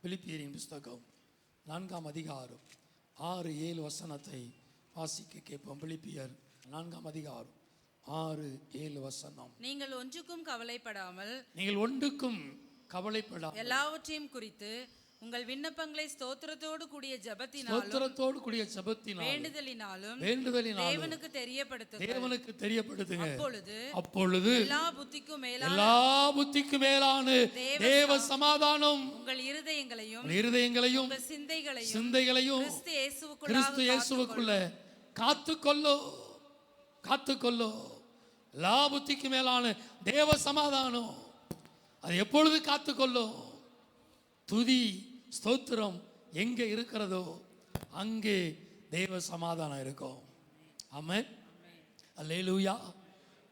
பிலிப்பியரின் புஸ்தகம் 4ஆம் அதிகாரம் 6-7 வசனத்தை வாசிக்க கேட்போம். பிலிப்பியர் 4ஆம் அதிகாரம் 6-7 வசனம். நீங்கள் ஒன்றுக்கும் கவலைப்படாமல் எல்லாவற்றையும் குறித்து உங்கள் விண்ணப்பங்களை ஸ்தோத்திரத்தோடு கூடிய ஜெபத்தினாலும் வேண்டுதலினாலும் தேவனுக்கு தெரியப்படுத்துங்க. அப்பொழுது எல்லா புத்திக்கும் மேலான தேவ சமாதானம் உங்கள் இருதயங்களையும் உங்கள் சிந்தைகளையும் கிறிஸ்து இயேசுவுக்குள்ள காத்துக்கொள்ளோ. எல்லா புத்திக்கு மேலான தேவ சமாதானம் அது எப்பொழுது காத்துக்கொள்ளோ. துதி ஸ்தோத்திரம் எங்கே இருக்கிறதோ அங்கே தேவ சமாதானம் இருக்கும். ஆமென், அல்லேலூயா.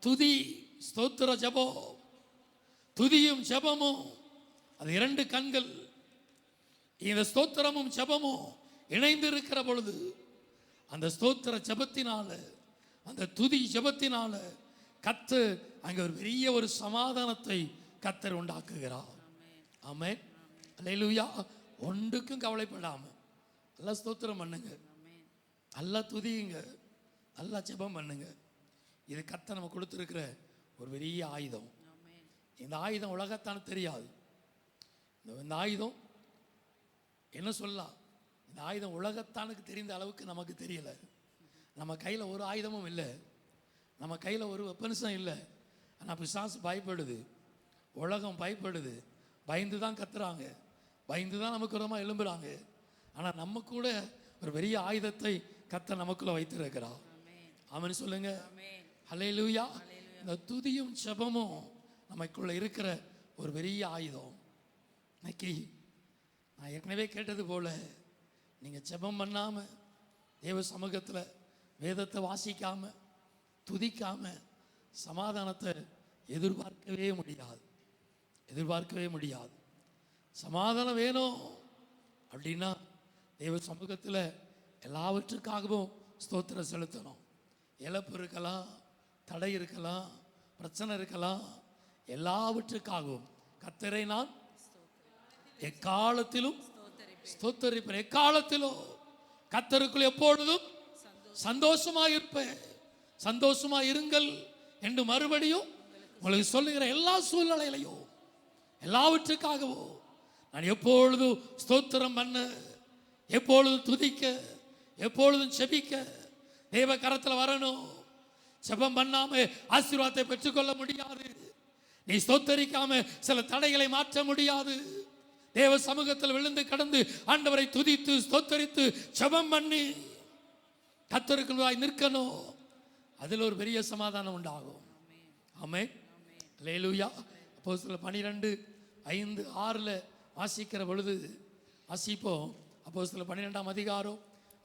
துதி ஸ்தோத்திர ஜெபம், துதியும் ஜெபமும் அது இரண்டு கண்கள். இந்த ஸ்தோத்திரமும் ஜெபமும் இணைந்து இருக்கிற பொழுது அந்த ஸ்தோத்திர ஜெபத்தினால, அந்த துதி ஜெபத்தினால கர்த்தர் அங்கே ஒரு பெரிய ஒரு சமாதானத்தை கர்த்தர் உண்டாக்குகிறார். ஆமென், அல்லேலூயா. ஒன்றுக்கும் கவலைப்படாம நல்லா ஸ்தோத்திரம் பண்ணுங்க, நல்லா துதியுங்க, நல்லா ஜெபம் பண்ணுங்க. இது கர்த்தர் நம்ம கொடுத்துருக்கிற ஒரு பெரிய ஆயுதம். இந்த ஆயுதம் உலகத்தான தெரியாது. இந்த ஆயுதம் என்ன சொல்லலாம், இந்த ஆயுதம் உலகத்தானுக்கு தெரிந்த அளவுக்கு நமக்கு தெரியல. நம்ம கையில் ஒரு ஆயுதமும் இல்லை, நம்ம கையில் ஒரு வெப்பன்ஸும் இல்லை. ஆனால் பிசாசு பயப்படுது, உலகம் பயப்படுது, பயந்து தான் கத்துறாங்க, பயந்து தான் நமக்கு விரோதமாக எழும்புறாங்க. ஆனால் நம்ம கூட ஒரு பெரிய ஆயுதத்தை கர்த்தர் நமக்குள்ள வைத்திருக்கிறார். ஆமென் சொல்லுங்க, அல்லேலூயா. இந்த துதியும் ஜெபமும் நமக்குள்ள இருக்கிற ஒரு பெரிய ஆயுதம். இன்னைக்கு நான் ஏற்கனவே கேட்டது போல நீங்கள் ஜெபம் பண்ணாமல், தேவ சமூகத்தில் வேதத்தை வாசிக்காமல், துதிக்காமல் சமாதானத்தை எதிர்பார்க்கவே முடியாது. சமாதானம் வேணும் அப்படின்னா தேவ சமூகத்தில் எல்லாவற்றுக்காகவும் ஸ்தோத்திரம் செலுத்தணும். இழப்பு இருக்கலாம், தடை இருக்கலாம், பிரச்சனை இருக்கலாம், எல்லாவற்றுக்காகவும் கர்த்தரை நான் எக்காலத்திலும் ஸ்தோத்தரிப்பேன். எக்காலத்திலும் கர்த்தருக்குள் எப்பொழுதும் சந்தோஷமாயிருப்பேன். சந்தோஷமாக இருங்கள் என்று மறுபடியும் உங்களுக்கு சொல்லுகிற எல்லா சூழ்நிலையிலையும் எல்லாவற்றுக்காகவும் நான் எப்பொழுதும் ஸ்தோத்திரம் பண்ண, எப்பொழுதும் துதிக்க, எப்பொழுதும் செபிக்க தேவ கரத்தில் வரணும். ஜெபம் பண்ணாம ஆசீர்வாதத்தை பெற்றுக்கொள்ள முடியாது. நீ ஸ்தோத்தரிக்காம சில தடைகளை மாற்ற முடியாது. தேவ சமூகத்தில் விழுந்து கடந்து ஆண்டவரை துதித்து ஸ்தோத்தரித்து ஜெபம் பண்ணி கர்த்தருக்கு நிற்கணும். அதில் ஒரு பெரிய சமாதானம் உண்டாகும். ஆமென், அல்லேலூயா. அப்போஸ்தலர் 12:5-6 வாசிக்கிற பொழுது வாசிப்போம். அப்போஸ்தலர் 12ஆம் அதிகாரம்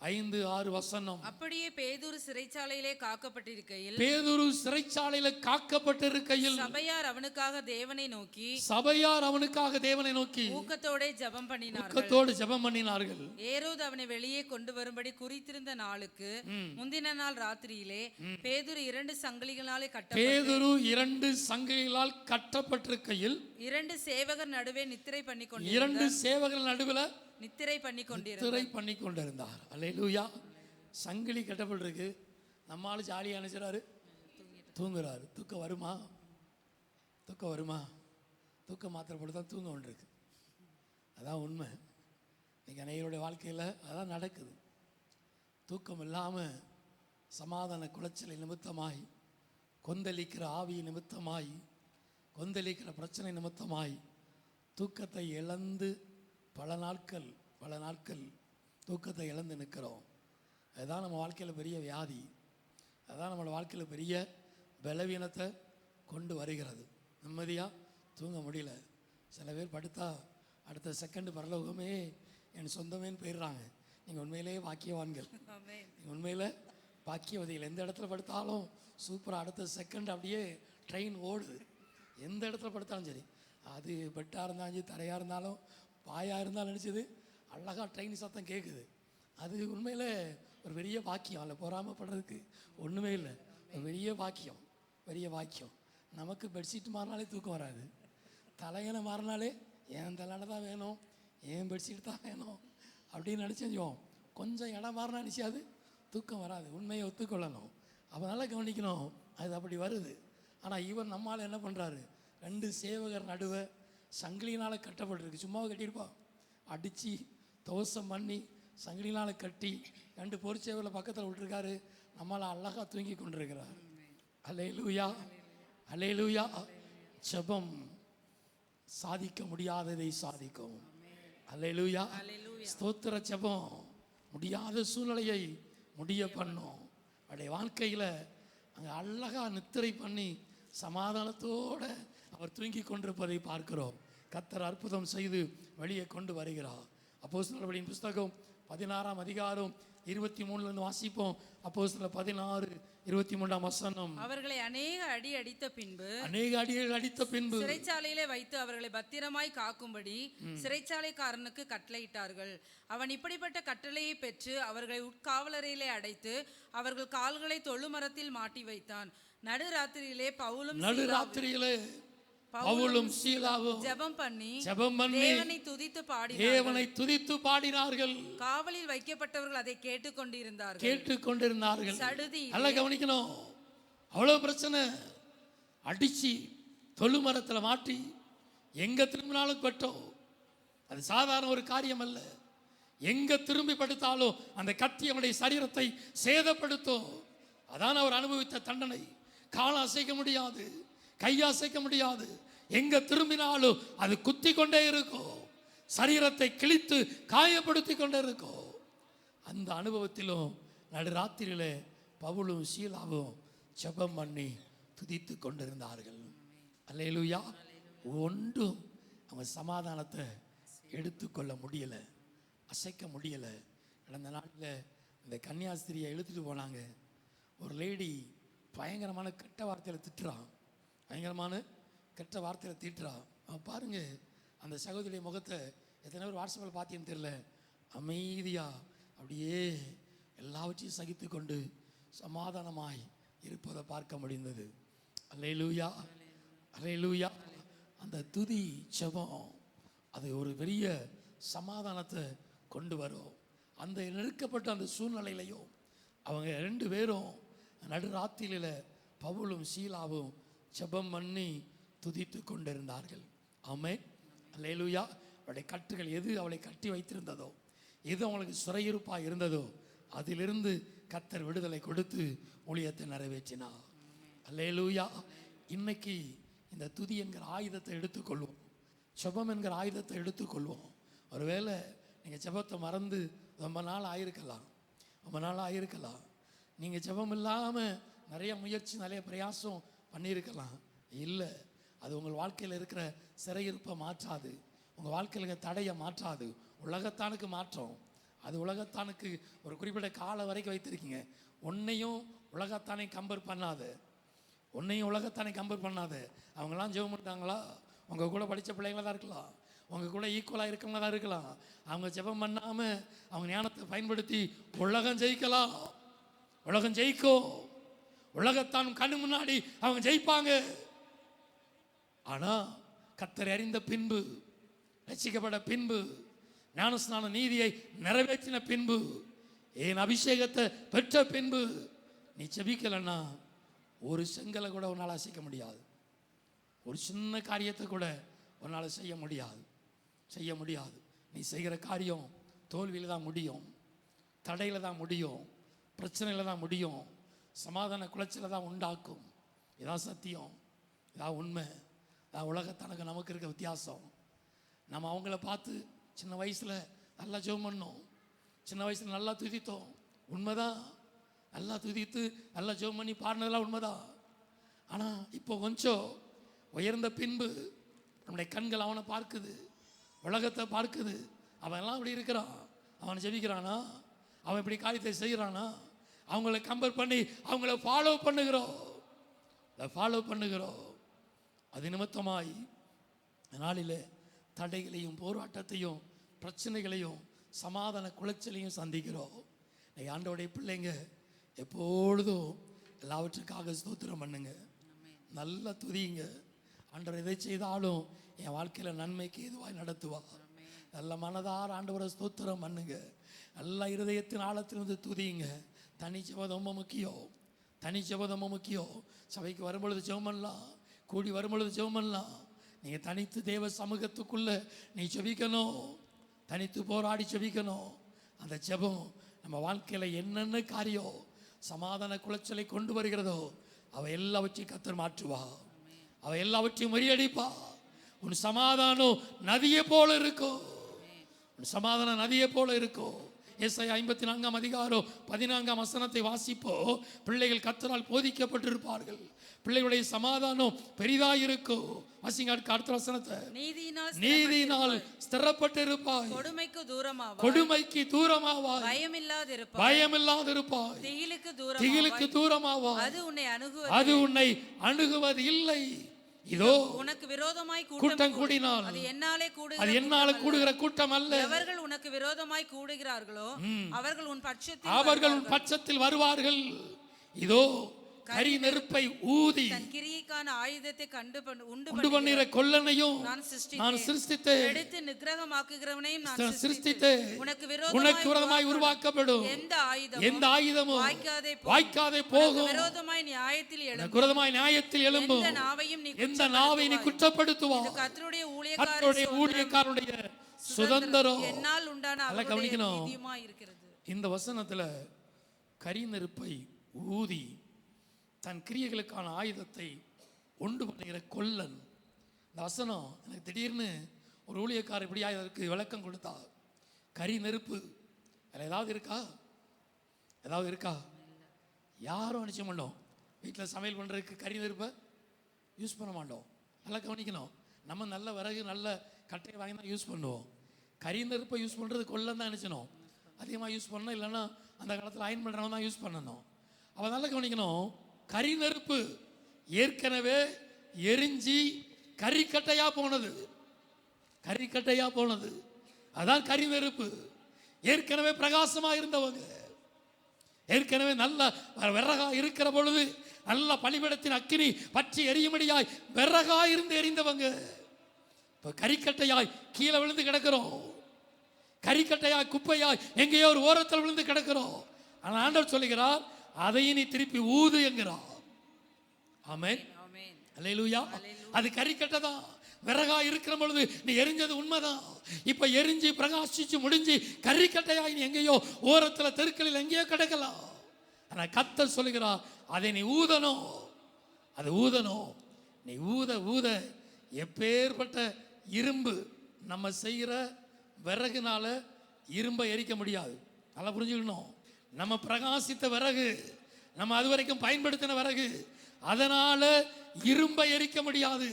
5-6 வசனம். அப்படியே பேதுரு சிறைச்சாலையிலே காக்கப்பட்டிருக்கையில் சபையார் அவனுக்காக தேவனை நோக்கி ஊக்கத்தோடு ஜெபம் பண்ணினார்கள். ஏரோது அவனை வெளியே கொண்டு வரும்படி குறித்திருந்த நாளுக்கு முந்தின நாள் ராத்திரியிலே பேதுரு 2 சங்கிலிகளால் கட்டப்பட்டிருக்கையில் 2 சேவகர் நடுவே நித்திரை பண்ணி கொண்டிருந்தார். அல்லேலூயா. சங்கிலி கட்டப்பட்டிருக்கு, நம்மால ஜாலியாக நினைச்சாரு, தூங்குறாரு. தூக்கம் வருமா? தூக்கம் மாத்திரை போட்டு தான் தூங்க ஒன்றிருக்கு. அதான் உண்மை. இன்னைக்கு அனைவருடைய வாழ்க்கையில் அதான் நடக்குது. தூக்கம் இல்லாமல் சமாதான குலைச்சலை நிமித்தமாய், கொந்தளிக்கிற ஆவி நிமித்தமாய், கொந்தளிக்கிற பிரச்சனை நிமித்தமாய் தூக்கத்தை இழந்து பல நாட்கள் தூக்கத்தை இழந்து நிற்கிறோம். அதுதான் நம்ம வாழ்க்கையில் பெரிய வியாதி. அதுதான் நம்மளோட வாழ்க்கையில் பெரிய பலவீனத்தை கொண்டு வருகிறது. நிம்மதியாக தூங்க முடியல. சில பேர் படுத்தா அடுத்த செகண்ட் பரலோகமே என் சொந்தமேன்னு போயிடுறாங்க. நீங்கள் உண்மையிலேயே பாக்கியவான்கள், நீங்கள் உண்மையில் பாக்கியவதிகள். எந்த இடத்துல படுத்தாலும் சூப்பராக அடுத்த செகண்ட் அப்படியே ட்ரெயின் ஓடுது. எந்த இடத்துல படுத்தாலும் சரி, அது பெட்டாக இருந்தாலும் சரி, தரையாக இருந்தாலும் பாயாக இருந்தாலும் நினச்சிது அழகாக ட்ரெயின் சத்தம் கேட்குது. அது உண்மையில் ஒரு பெரிய பாக்கியம். அதில் பொறாமப்படுறதுக்கு ஒன்றுமே இல்லை. ஒரு பெரிய பாக்கியம். நமக்கு பெட்ஷீட் மாறினாலே தூக்கம் வராது. தலையணை மாறினாலே என் தலையணை தான் வேணும், ஏன் பெட்ஷீட் தான் வேணும் அப்படின்னு நினச்சோம். கொஞ்சம் இடம் மாறினா நினச்சாது தூக்கம் வராது. உண்மையை ஒத்துக்கொள்ளணும். அப்போ நல்லா கவனிக்கணும், அது அப்படி வருது. ஆனால் இவர் நம்மால் என்ன பண்ணுறாரு, 2 சேவகர் நடுவே சங்கிலினால் கட்டப்பட்டிருக்கு. சும்மாவை கட்டியிருப்பா, அடித்து தோசம் பண்ணி சங்கிலினால் கட்டி 2 பொறிச்சேவலை பக்கத்தில் விட்டுருக்காரு. நம்மளால் அழகாக தூங்கி கொண்டிருக்கிறார். அல்லேலூயா, அல்லேலூயா. ஜெபம் சாதிக்க முடியாததை சாதிக்கும். அல்லேலூயா, ஸ்தோத்திர. ஜெபம் முடியாத சூழ்நிலையை முடிய பண்ணும். அவருடைய வாழ்க்கையில் அங்கே அழகாக நித்திரை பண்ணி சமாதானத்தோடு அவர் தூங்கி கொண்டிருப்பதை பார்க்கிறோம். கர்த்தர் அற்புதம் செய்து வெளியே கொண்டு வருகிறார். அப்போஸ்தலர் நடவடிக்கையின் புஸ்தகம் 16ஆம் அதிகாரம் 23 வாசிப்போம். அப்போஸ்தலர் 16:23 வசனம். அவர்களை அநேக அடி அடித்த பின்பு, அநேக அடிகள் அடித்த பின்பு சிறைச்சாலையிலே வைத்து அவர்களை பத்திரமாய் காக்கும்படி சிறைச்சாலைக்காரனுக்கு கட்டளையிட்டார்கள். அவன் இப்படிப்பட்ட கட்டளையை பெற்று அவர்களை உட்காவலறையிலே அடைத்து அவர்கள் கால்களை தொழுமரத்தில் மாட்டி வைத்தான். நடுராத்திரியிலே பவுலும் சீலாவும் ஜெபம் பண்ணி தேவனை துதித்து பாடினார்கள். காவலில் வைக்கப்பட்டவர்கள் அதை கேட்டுக்கொண்டிருந்தார்கள். சடுதி நல்லா கவனிக்கணும். அவ்வளவு பிரச்சனை, அடிச்சு தொழுமரத்தில் மாட்டி எங்க திரும்பினாலும் பட்டோம். அது சாதாரண ஒரு காரியம் அல்ல. எங்க திரும்பி படுத்தாலும் அந்த கத்தி அவனுடைய சரீரத்தை சேதப்படுத்தும். அதான் அவர் அனுபவித்த தண்டனை. கால் அசைக்க முடியாது, கையசைக்க முடியாது. எங்க திரும்பினாலும் அது குத்தி கொண்டே இருக்கும், சரீரத்தை கிழித்து காயப்படுத்தி கொண்டே இருக்கும். அந்த அனுபவத்திலும் நடுராத்திரியில பவுலும் சீலாவும் ஜெபம் பண்ணி துதித்து கொண்டிருந்தார்கள். அல்லேலூயா. ஒன்றும் அவங்க சமாதானத்தை எடுத்துக்கொள்ள முடியல, அசைக்க முடியல. கடந்த நாட்டில் இந்த கன்னியாஸ்திரியை இழுத்துட்டு போனாங்க. ஒரு லேடி பயங்கரமான கெட்ட வார்த்தையில் திட்டுறான், பயங்கரமான கெட்ட வார்த்தையில் திட்டுறான். பாருங்க அந்த சகோதரி முகத்தை. எத்தனை பேர் வாட்ஸ்அப்பில் பார்த்தீங்கன்னு தெரியல. அமைதியாக அப்படியே எல்லாவற்றையும் சகித்து கொண்டு சமாதானமாய் இருப்பதை பார்க்க முடிந்தது. அல்லேலூயா, அல்லேலூயா. அந்த துதி ஜெபம் அது ஒரு பெரிய சமாதானத்தை கொண்டு வரும். அந்த நெருக்கப்பட்ட அந்த சூழ்நிலையிலையும் அவங்க 2 பேரும் நடுராத்திரியில் பவுலும் சீலாவும் ஜெபம் பண்ணி துதித்து கொண்டிருந்தார்கள். ஆமென், அல்லேலூயா. அவளுடைய கட்டுகள் எது அவளை கட்டி வைத்திருந்ததோ, எது அவங்களுக்கு சிறையிருப்பாக இருந்ததோ, அதிலிருந்து கர்த்தர் விடுதலை கொடுத்து ஊழியத்தை நிறைவேற்றினார். அல்லேலூயா. இன்னைக்கு இந்த துதி என்கிற ஆயுதத்தை எடுத்துக்கொள்வோம், ஜெபம் என்கிற ஆயுதத்தை எடுத்துக்கொள்வோம். ஒருவேளை நீங்கள் ஜெபத்தை மறந்து ரொம்ப நாள் ஆயிருக்கலாம். நீங்கள் ஜெபம் இல்லாமல் நிறைய முயற்சி, நிறைய பிரயாசம் பண்ணியிருக்கலாம். இல்லை, அது உங்கள் வாழ்க்கையில் இருக்கிற சிறையிருப்பை மாற்றாது, உங்கள் வாழ்க்கையில் இருக்கிற தடையை மாற்றாது. உலகத்தானுக்கு மாற்றம். அது உலகத்தானுக்கு ஒரு குறிப்பிட்ட காலம் வரைக்கும் வைத்திருக்கீங்க. உன்னையும் உலகத்தானை கம்பேர் பண்ணாத. அவங்களாம் ஜெபம் பண்ணிட்டாங்களா? உங்கள் கூட படித்த பிள்ளைங்களாக தான் இருக்கலாம், உங்கள் கூட ஈக்குவலாக இருக்கவங்க தான் இருக்கலாம். அவங்க ஜெபம் பண்ணாமல் அவங்க ஞானத்தை பயன்படுத்தி உலகம் ஜெயிக்கலாம், உலகம் ஜெயிக்கும். உலகத்தான் கண்ணு முன்னாடி அவங்க ஜெயிப்பாங்க. ஆனால் கர்த்தரை அறிந்த பின்பு, ரட்சிக்கப்பட்ட பின்பு, ஞானஸ்நான நீதியை நிறைவேற்றின பின்பு, என் அபிஷேகத்தை பெற்ற பின்பு நீ ஜெபிக்கலன்னா ஒரு செங்கலை கூட உன்னால் அசைக்க முடியாது. ஒரு சின்ன காரியத்தை கூட உன்னால் செய்ய முடியாது. நீ செய்கிற காரியம் தோல்வியில் தான் முடியும், தடையில் தான் முடியும், பிரச்சனையில் தான் முடியும், சமாதான குலைச்சலை தான் உண்டாக்கும். இதான் சத்தியம், இதான் உண்மை. இதான் உலகத்தனக்கு நமக்கு இருக்க வித்தியாசம். நம்ம அவங்கள பார்த்து சின்ன வயசில் நல்லா ஜெபம் பண்ணோம், சின்ன வயசில் நல்லா துதித்தோம், உண்மைதான். நல்லா துதித்து நல்லா ஜெபம் பண்ணி பாடினதெல்லாம் உண்மைதான். ஆனால் இப்போ கொஞ்சம் உயர்ந்த பின்பு நம்முடைய கண்கள் அவனை பார்க்குது, உலகத்தை பார்க்குது. அவன் எல்லாம் இப்படி இருக்கிறான், அவனை ஜெபிக்கிறானா, அவன் இப்படி காரியத்தை செய்கிறானா, அவங்கள கம்பேர் பண்ணி அவங்கள ஃபாலோ பண்ணுகிறோம். அது நிமித்தமாய் நாளில் தடைகளையும் போராட்டத்தையும் பிரச்சனைகளையும் சமாதான குலைச்சலையும் சந்திக்கிறோம். ஆண்டவருடைய பிள்ளைங்க எப்பொழுதும் எல்லாவற்றுக்காக ஸ்தோத்திரம் பண்ணுங்க, நல்லா துதிங்க. ஆண்டவர் எதை செய்தாலும் என் வாழ்க்கையில் நன்மைக்கு எதுவாய் நடத்துவா. நல்ல மனதார ஆண்டவரை ஸ்தோத்திரம் பண்ணுங்க. நல்ல இருதயத்தின் ஆழத்திலிருந்து துதியுங்க. தனி ஜெபம் ரொம்ப முக்கியம். தனி ஜெபம் ரொம்ப முக்கியம். சபைக்கு வரும்பொழுது ஜெபம் பண்ணலாம், கூடி வரும்பொழுது ஜெபம் பண்ணலாம். நீங்கள் தனித்து தேவ சமூகத்துக்குள்ள நீ ஜெபிக்கணும், தனித்து போராடி ஜெபிக்கணும். அந்த ஜெபம் நம்ம வாழ்க்கையில் என்னென்ன காரியம் சமாதான குலைச்சலை கொண்டு வருகிறதோ அவ எல்லாவற்றையும் கர்த்தர் மாற்றுவா, அவ எல்லாவற்றையும் முறியடிப்பா. உன் சமாதானம் நதியை போல இருக்கும், உன் சமாதானம் நதியை போல இருக்கும். ஏசாயா 54 அதிகாரம் 14 வசனத்தை வாசிப்போ, பிள்ளைகள் கர்த்தரால் போதிக்கப்பட்டிருப்பார்கள், பிள்ளைகளுடைய சமாதானம் பெரிதாயிருக்கும். வாசிங்க அடுத்த வசனத்தை. நீதியினால் ஸ்திரப்பட்டிருப்பாய், கொடுமைக்கு தூரமாவாய், பயமில்லாதிருப்பாய், திகிலுக்கு தூரமாவாய், அது உன்னை அணுகுவது இல்லை. இதோ உனக்கு விரோதமாய் கூட்டம் கூடினால் அது என்னால கூடுகிற கூட்டம் அல்ல. எவர்கள் உனக்கு விரோதமாய் கூடுகிறார்களோ அவர்கள் உன் பட்சத்தில் வருவார்கள். இதோ கரி நெருப்பை ஊதி கிரியைக்கான ஆயுதத்தை உண்டு பண்ணுகிற கொல்லனையும் நான் சிருஷ்டித்தேன், எடுத்து நிக்கிரகமாக்குகிறவனையும் நான் சிருஷ்டித்தேன். உனக்கு விரோதமாய் உருவாக்கப்படும் எந்த ஆயுதமும் வாய்க்காதே போகும். விரோதமாய் நியாயத்தில் எழும்பும் எந்த நாவை நீ குற்றப்படுத்துவாய். கர்த்தருடைய ஊழியக்காரனுடைய சுதந்திரம். என்னால் உண்டான கவனிக்கணும். இந்த வசனத்துல கரி நெருப்பை ஊதி தன் கிரியைகளுக்கான ஆயுதத்தை உண்டு பண்ணுகிற கொல்லன். இந்த வசனம் எனக்கு திடீர்னு ஒரு ஊழியக்காரர் இப்படி அதற்கு விளக்கம் கொடுத்தா. கரி நெருப்பு அதில் ஏதாவது இருக்கா? யாரும் நினைச்ச மாட்டோம் வீட்டில் சமையல் பண்ணுறதுக்கு கரி நெருப்பை யூஸ் பண்ண மாட்டோம். நல்லா கவனிக்கணும். நம்ம நல்ல விறகு நல்ல கட்டையை வாங்கி தான் யூஸ் பண்ணுவோம். கரி நெருப்பை யூஸ் பண்ணுறது கொல்லன் தான் நினச்சணும். அதிகமாக யூஸ் பண்ணணும், இல்லைன்னா அந்த காலத்தில் அயன் பண்ணுறவங்க தான் யூஸ் பண்ணணும். அவள் நல்லா கவனிக்கணும். கரி நெருப்பு ஏற்கனவே எரிஞ்சி கரிக்கட்டையா போனது, அதான் கரி நெருப்பு. ஏற்கனவே பிரகாசமா இருந்தவங்க, ஏற்கனவே நல்ல விறகா இருக்கிற பொழுது நல்ல பலிபீடத்தின் அக்கினி பற்றி எரியும்படியாய் விறகா இருந்து எரிந்தவங்க இப்ப கரிக்கட்டையாய் கீழே விழுந்து கிடக்கிறோம். கரிக்கட்டையாய் குப்பையாய் எங்கேயோ ஒரு ஓரத்தில் விழுந்து கிடக்கிறோம். ஆனால் ஆண்டவர் சொல்லுகிறார், அதையும் நீ திருப்பி ஊது என்கிறார். ஆமென், அல்லேலூயா. அது கரிக்கட்டை தான். விறகா இருக்கிற பொழுது நீ எரிஞ்சது உண்மைதான். இப்ப எரிஞ்சு பிரகாசிச்சு முடிஞ்சு கரிக்கட்டையாய் நீ எங்கேயோ ஓரத்தில் தெருக்களில் எங்கேயோ கிடக்கலாம். ஆனா கர்த்தர் சொல்லுகிறார், அதை நீ ஊதணும். அது ஊதணும். நீ ஊத எப்பேற்பட்ட இரும்பு, நம்ம செய்கிற விறகுனால இரும்பை எரிக்க முடியாது. நல்லா புரிஞ்சுக்கணும். நம்ம பிரகாசித்த விறகு, நம்ம அது வரைக்கும் பயன்படுத்தின விறகு, அதனால இரும்பை எரிக்க முடியாது.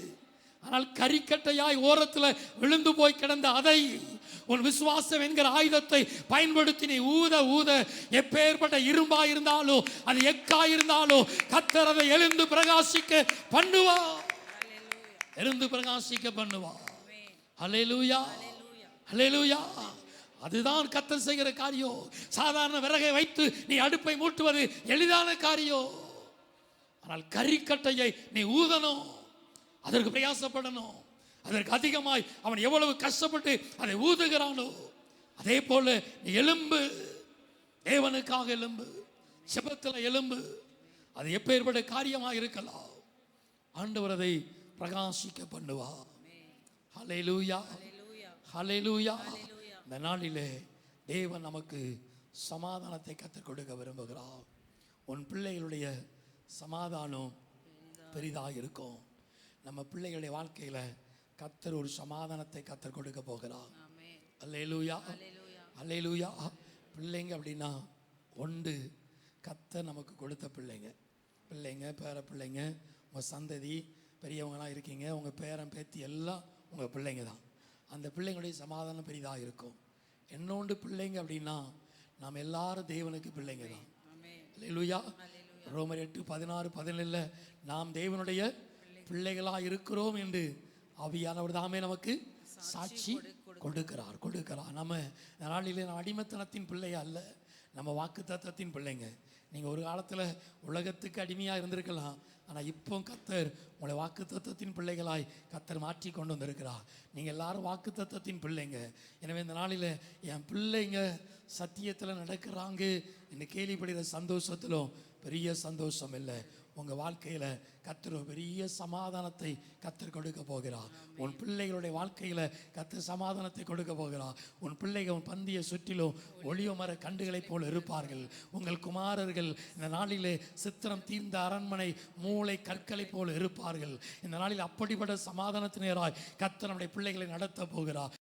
ஆனால் கரிக்கட்டையாய் ஓரத்தில் விழுந்து போய் கிடந்த அதை உன் விசுவாசம் என்கிற ஆயுதத்தை பயன்படுத்தி நீ ஊத எப்பேற்பட்ட இரும்பா இருந்தாலும் அது எக்கா இருந்தாலும் கர்த்தர் அதை எழுந்து பிரகாசிக்க பண்ணுவா. அல்லேலூயா, அல்லேலூயா. அதுதான் கர்த்தர் செய்கிற காரியம். சாதாரண விறகை வைத்து நீ அடுப்பை மூட்டுவது எளிதான காரியம். ஆனால் கரிக்கட்டையை நீ ஊதணும், அதற்கு பிரயாசப்படணும். அதற்கு அதிகமாய் அவன் எவ்வளவு கஷ்டப்பட்டு அதை ஊதுகிறானோ அதே போல நீ எலும்பு, தேவனுக்காக எலும்பு, செபத்தில் எலும்பு. அது எப்பேற்பட்ட காரியமாக இருக்கலாம், ஆண்டவர் அதை பிரகாசிக்க பண்ணுவா. ஹல்லேலூயா, ஹல்லேலூயா. இந்த நாளிலே தேவன் நமக்கு சமாதானத்தை கற்றுக் கொடுக்க விரும்புகிறார். உன் பிள்ளைகளுடைய சமாதானம் பெரிதாக இருக்கும். நம்ம பிள்ளைகளுடைய வாழ்க்கையில கர்த்தர் ஒரு சமாதானத்தை கற்றுக் கொடுக்க போகிறார். அல்லேலூயா, அல்லேலூயா. பிள்ளைங்க அப்படின்னா ஒன்று கர்த்தர் நமக்கு கொடுத்த பிள்ளைங்க, பேர பிள்ளைங்க, உங்கள் சந்ததி பெரியவங்களாம் இருக்கீங்க, உங்கள் பேரன் பேத்தி எல்லாம் உங்கள் பிள்ளைங்க தான். அந்த பிள்ளைங்களுடைய சமாதானம் பெரிதாக இருக்கும். என்னோண்டு பிள்ளைங்க அப்படின்னா நாம் எல்லாரும் தேவனுக்கு பிள்ளைங்க தான். அல்லேலூயா. ரோமர் 8:16-17 நாம் தேவனுடைய பிள்ளைகளாக இருக்கிறோம் என்று ஆவியானவர் தாமே நமக்கு சாட்சி கொடுக்கிறார். நம்ம நாளிலே நாம் அடிமைத்தனத்தின் பிள்ளையா அல்ல, நம்ம வாக்குத்தத்தத்தின் பிள்ளைங்க. நீங்கள் ஒரு காலத்தில் உலகத்துக்கு அடிமையாக இருந்திருக்கலாம், ஆனால் இப்போ கர்த்தர் உங்களை வாக்குத்தத்தத்தின் பிள்ளைகளாய் கர்த்தர் மாற்றி கொண்டு வந்திருக்கிறார். நீங்கள் எல்லாரும் வாக்குத்தத்தத்தின் பிள்ளைங்க. எனவே இந்த நாளில் என் பிள்ளைங்க சத்தியத்தில் நடக்கிறாங்க என்று கேள்விப்படுகிற சந்தோஷத்திலும் பெரிய சந்தோஷம் இல்லை. உங்கள் வாழ்க்கையில் கர்த்தர் ஒரு பெரிய சமாதானத்தை கர்த்தர் கொடுக்க போகிறார். உன் பிள்ளைகளுடைய வாழ்க்கையில் கர்த்தர் சமாதானத்தை கொடுக்க போகிறார். உன் பிள்ளைகள் உன் பந்திய சுற்றிலும் ஒளிய மர கண்டுகளைப் போல இருப்பார்கள். உங்கள் குமாரர்கள் இந்த நாளிலே சித்திரம் தீர்ந்த அரண்மனை மூளை கற்களை போல இருப்பார்கள். இந்த நாளில் அப்படிப்பட்ட சமாதானத்தினராய் கர்த்தர் நம்முடைய பிள்ளைகளை நடத்த போகிறார்.